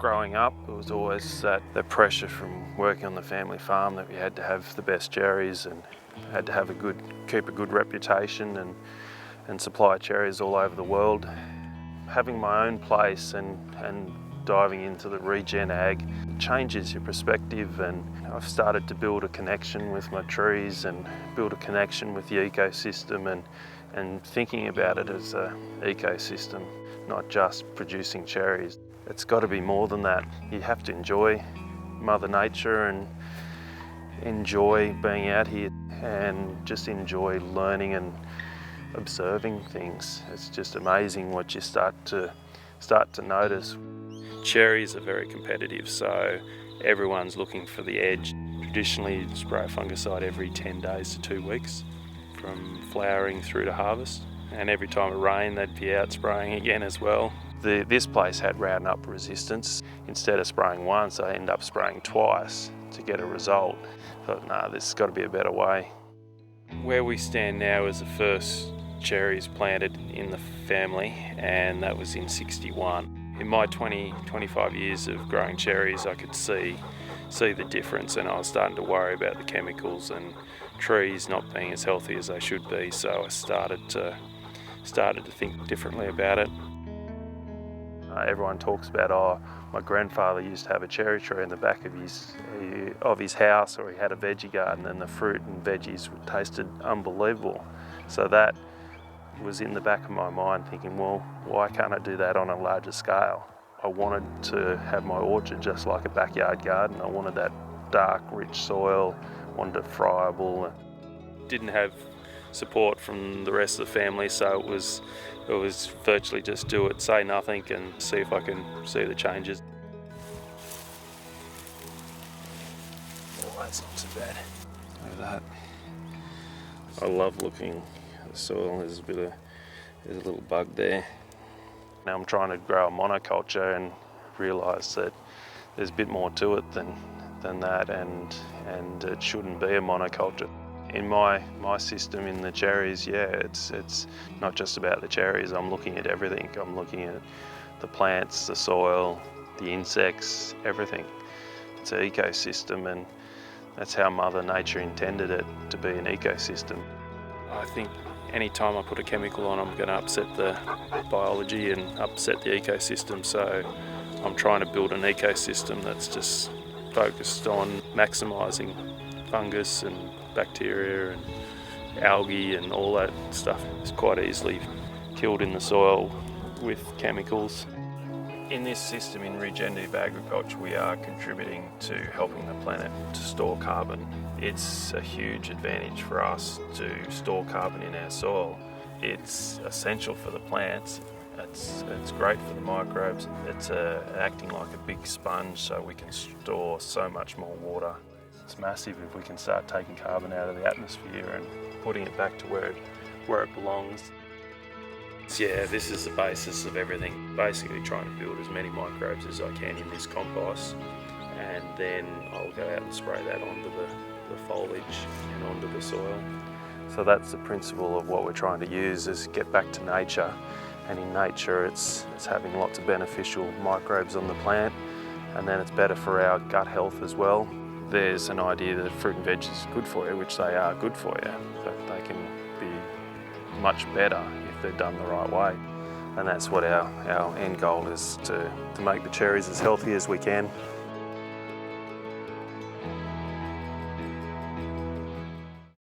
Growing up, it was always that pressure from working on the family farm that we had to have the best cherries and had to have keep a good reputation and supply cherries all over the world. Having my own place and diving into the regen ag changes your perspective, and I've started to build a connection with my trees and build a connection with the ecosystem and thinking about it as an ecosystem, not just producing cherries. It's got to be more than that. You have to enjoy Mother Nature and enjoy being out here and just enjoy learning and observing things. It's just amazing what you start to notice. Cherries are very competitive, so everyone's looking for the edge. Traditionally, you'd spray a fungicide every 10 days to 2 weeks from flowering through to harvest. And every time it rained, they'd be out spraying again as well. This place had Roundup resistance. Instead of spraying once, I ended up spraying twice to get a result. I thought, nah, this has got to be a better way. Where we stand now is the first cherries planted in the family, and that was in '61. In my 25 years of growing cherries, I could see the difference, and I was starting to worry about the chemicals and trees not being as healthy as they should be, so I started to think differently about it. Everyone talks about, oh, my grandfather used to have a cherry tree in the back of his house, or he had a veggie garden, and the fruit and veggies tasted unbelievable. So that was in the back of my mind, thinking, well, why can't I do that on a larger scale? I wanted to have my orchard just like a backyard garden. I wanted that dark, rich soil, wanted it friable. Didn't have support from the rest of the family, so it was virtually just do it, say nothing, and see if I can see the changes. Oh, that's not too bad. Look at that. I love looking at the soil. There's a little bug there. Now I'm trying to grow a monoculture and realise that there's a bit more to it than that, and it shouldn't be a monoculture. In my system in the cherries, yeah, it's not just about the cherries. I'm looking at everything. I'm looking at the plants, the soil, the insects, everything. It's an ecosystem, and that's how Mother Nature intended it to be, an ecosystem. I think any time I put a chemical on, I'm going to upset the biology and upset the ecosystem. So I'm trying to build an ecosystem that's just focused on maximising fungus and bacteria and algae and all that stuff. Is quite easily killed in the soil with chemicals. In this system, in regenerative agriculture, we are contributing to helping the planet to store carbon. It's a huge advantage for us to store carbon in our soil. It's essential for the plants. It's great for the microbes. It's acting like a big sponge, so we can store so much more water. It's massive if we can start taking carbon out of the atmosphere and putting it back to where it belongs. Yeah, this is the basis of everything. Basically trying to build as many microbes as I can in this compost, and then I'll go out and spray that onto the foliage and onto the soil. So that's the principle of what we're trying to use, is get back to nature. And in nature it's having lots of beneficial microbes on the plant, and then it's better for our gut health as well. There's an idea that fruit and veg is good for you, which they are good for you, but they can be much better if they're done the right way. And that's what our end goal is, to make the cherries as healthy as we can.